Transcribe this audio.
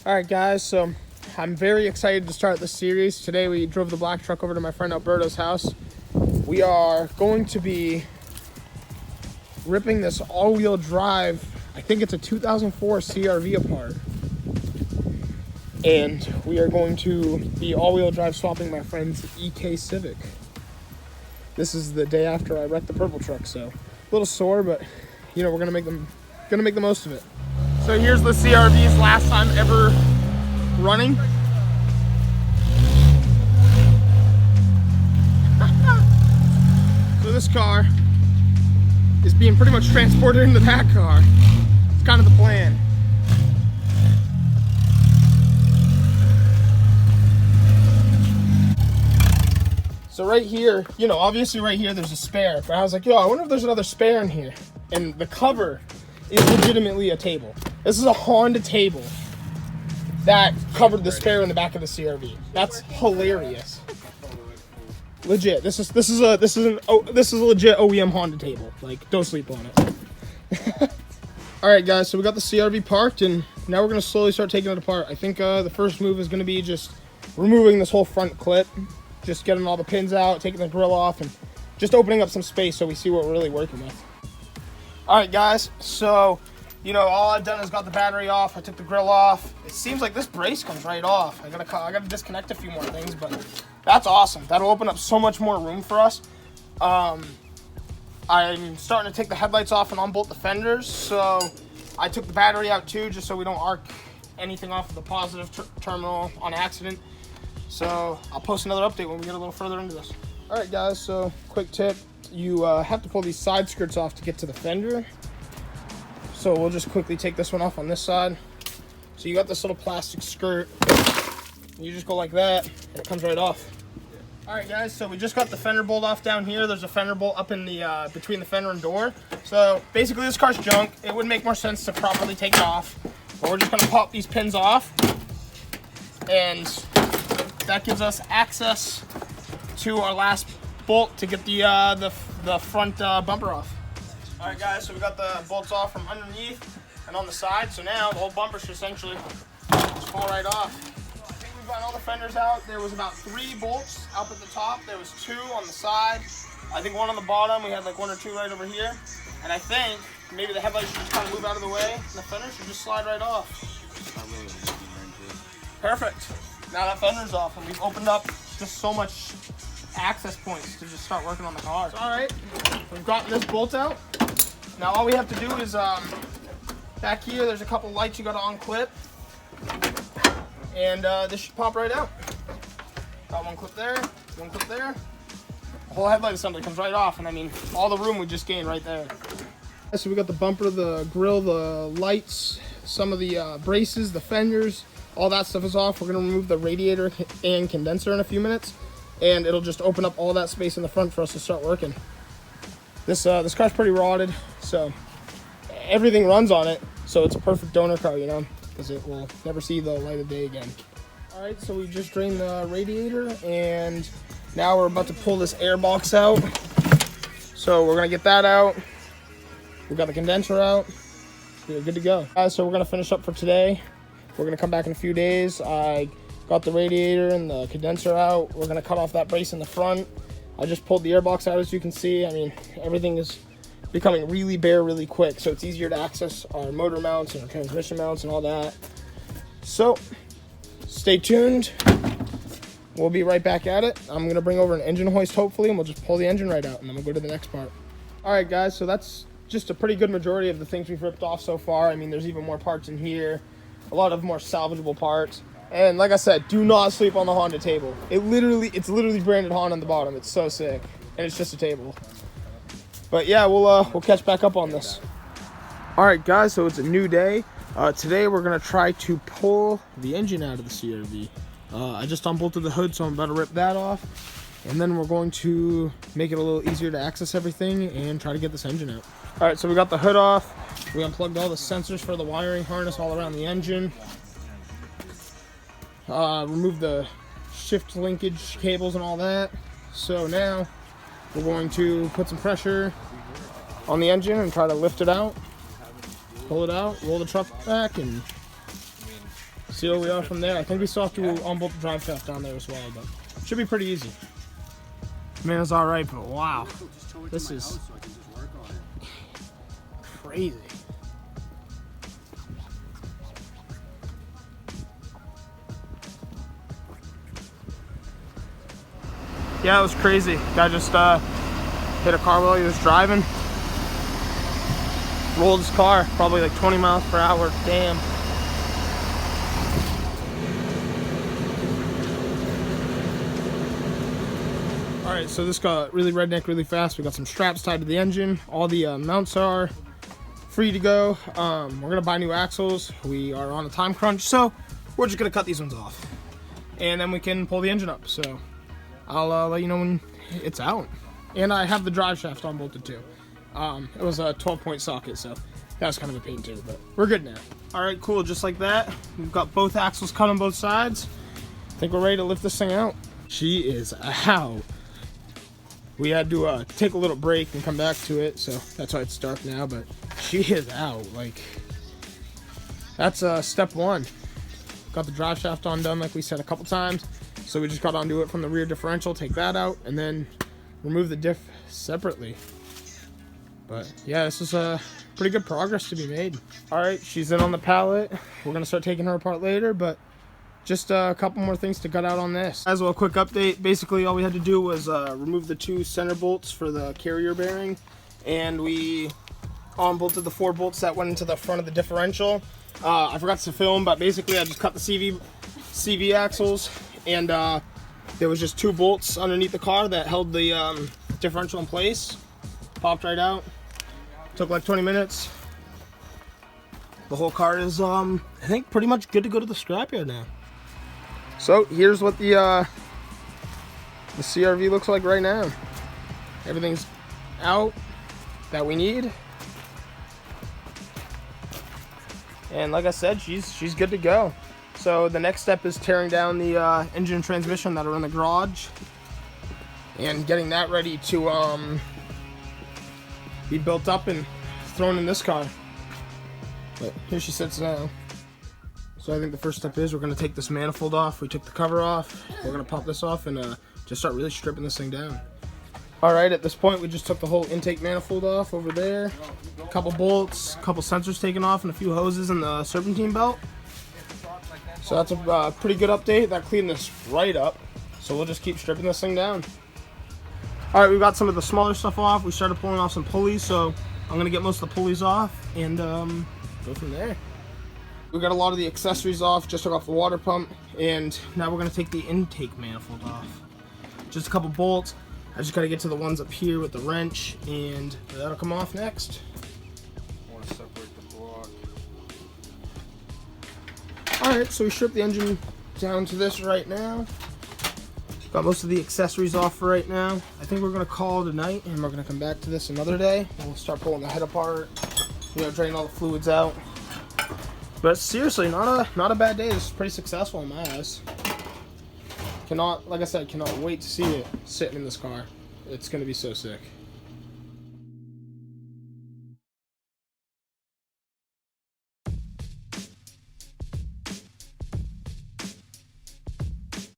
All right, guys, so I'm very excited to start this series. Today we drove the black truck over to my friend Alberto's house. We are going to be ripping this all-wheel drive, I think it's a 2004 CRV apart. And we are going to be all-wheel drive swapping my friend's EK Civic. This is the day after I wrecked the purple truck, so a little sore, but you know, we're gonna make the most of it. So here's the CRV's last time ever running. So this car is being pretty much transported into that car. It's kind of the plan. So right here, you know, obviously right here there's a spare, but I was like, yo, I wonder if there's another spare in here. And the cover is legitimately a table. This is a Honda table that covered the spare in the back of the CRV. That's hilarious. Legit. This is a legit OEM Honda table. Like, don't sleep on it. All right, guys. So we got the CRV parked, and now we're gonna slowly start taking it apart. I think the first move is gonna be just removing this whole front clip, just getting all the pins out, taking the grill off, and just opening up some space so we see what we're really working with. All right, guys. So, you know, all I've done is got the battery off. I took the grill off. It seems like this brace comes right off. I gotta disconnect a few more things, but that's awesome. That'll open up so much more room for us. I'm starting to take the headlights off and unbolt the fenders. So I took the battery out too, just so we don't arc anything off of the positive terminal on accident. So I'll post another update when we get a little further into this. All right, guys. So quick tip: you have to pull these side skirts off to get to the fender. So we'll just quickly take this one off on this side. So you got this little plastic skirt. You just go like that, and it comes right off. All right, guys, so we just got the fender bolt off down here. There's a fender bolt up in the between the fender and door. So basically this car's junk. It would make more sense to properly take it off. But we're just gonna pop these pins off, and that gives us access to our last bolt to get the front bumper off. All right, guys, so we got the bolts off from underneath and on the side. So now the whole bumper should essentially just pull right off. I think we've got all the fenders out. There was about 3 bolts up at the top. There was 2 on the side. I think 1 on the bottom. We had like 1 or 2 right over here. And I think maybe the headlights should just kind of move out of the way, and the fender should just slide right off. Perfect. Now that fender's off, and we've opened up just so much access points to just start working on the car. All right, we've gotten this bolt out. Now all we have to do is back here there's a couple lights you got to unclip, and this should pop right out. Got 1 clip there, 1 clip there. The whole headlight assembly comes right off, and I mean all the room we just gained right there. So we got the bumper, the grill, the lights, some of the braces, the fenders, all that stuff is off. We're gonna remove the radiator and condenser in a few minutes, and it'll just open up all that space in the front for us to start working. This car's pretty rotted, so everything runs on it, so it's a perfect donor car, you know, because it will never see the light of day again. All right, so we just drained the radiator, and now we're about to pull this air box out. So we're gonna get that out. We've got the condenser out. We're good to go. Guys, so we're gonna finish up for today. We're gonna come back in a few days. I got the radiator and the condenser out. We're gonna cut off that brace in the front. I just pulled the airbox out, as you can see. I mean, everything is becoming really bare really quick, so it's easier to access our motor mounts and our transmission mounts and all that. So stay tuned. We'll be right back at it. I'm gonna bring over an engine hoist hopefully, and we'll just pull the engine right out, and then we'll go to the next part. All right, guys, so that's just a pretty good majority of the things we've ripped off so far. I mean, there's even more parts in here, a lot of more salvageable parts. And like I said, do not sleep on the Honda table. It's literally branded Honda on the bottom. It's so sick, and it's just a table. But yeah, we'll catch back up on this. All right, guys, so it's a new day. Today we're gonna try to pull the engine out of the CRV. I just unbolted the hood, so I'm about to rip that off, and then we're going to make it a little easier to access everything and try to get this engine out. All right, so we got the hood off. We unplugged all the sensors for the wiring harness all around the engine. Remove the shift linkage cables and all that. So now we're going to put some pressure on the engine and try to lift it out, pull it out, roll the truck back, and see where we are from there. I think we still have to unbolt the drive shaft down there as well, but should be pretty easy. Man, it's all right, but wow, this is crazy. Yeah, it was crazy. Guy just hit a car while he was driving. Rolled his car, probably like 20 miles per hour. Damn. Alright, so this got really redneck really fast. We got some straps tied to the engine. All the mounts are free to go. We're gonna buy new axles. We are on a time crunch, so we're just gonna cut these ones off. And then we can pull the engine up. So I'll let you know when it's out. And I have the drive shaft unbolted too. It was a 12-point socket, so that was kind of a pain too, but we're good now. All right, cool, just like that. We've got both axles cut on both sides. I think we're ready to lift this thing out. She is out. We had to take a little break and come back to it, so that's why it's dark now, but she is out. Like, that's step one. Got the drive shaft undone like we said a couple times, so we just got to undo it from the rear differential, take that out, and then remove the diff separately. But yeah, this is pretty good progress to be made. All right, she's in on the pallet. We're gonna start taking her apart later, but just a couple more things to gut out on this. As well, a quick update. Basically, all we had to do was remove the 2 center bolts for the carrier bearing, and we unbolted the 4 bolts that went into the front of the differential. I forgot to film, but basically I just cut the CV axles, and there was just 2 bolts underneath the car that held the differential in place. Popped right out. Took like 20 minutes. The whole car is, I think, pretty much good to go to the scrapyard now. So here's what the CRV looks like right now. Everything's out that we need. And like I said, she's good to go. So the next step is tearing down the engine and transmission that are in the garage and getting that ready to be built up and thrown in this car. But here she sits now. So I think the first step is we're going to take this manifold off. We took the cover off. We're going to pop this off and just start really stripping this thing down. Alright, at this point we just took the whole intake manifold off over there. A couple bolts, a couple sensors taken off, and a few hoses in the serpentine belt. So that's a pretty good update. That cleaned this right up. So we'll just keep stripping this thing down. Alright, we got some of the smaller stuff off. We started pulling off some pulleys, so I'm going to get most of the pulleys off and go from there. We got a lot of the accessories off, just took off the water pump, and now we're going to take the intake manifold off. Just a couple bolts. I just got to get to the ones up here with the wrench, and that'll come off next. I want to separate the block. Alright, so we stripped the engine down to this right now. Got most of the accessories off for right now. I think we're going to call it a night, and we're going to come back to this another day. We'll start pulling the head apart, drain all the fluids out. But seriously, not a bad day. This is pretty successful in my eyes. Like I said, cannot wait to see it sitting in this car. It's going to be so sick.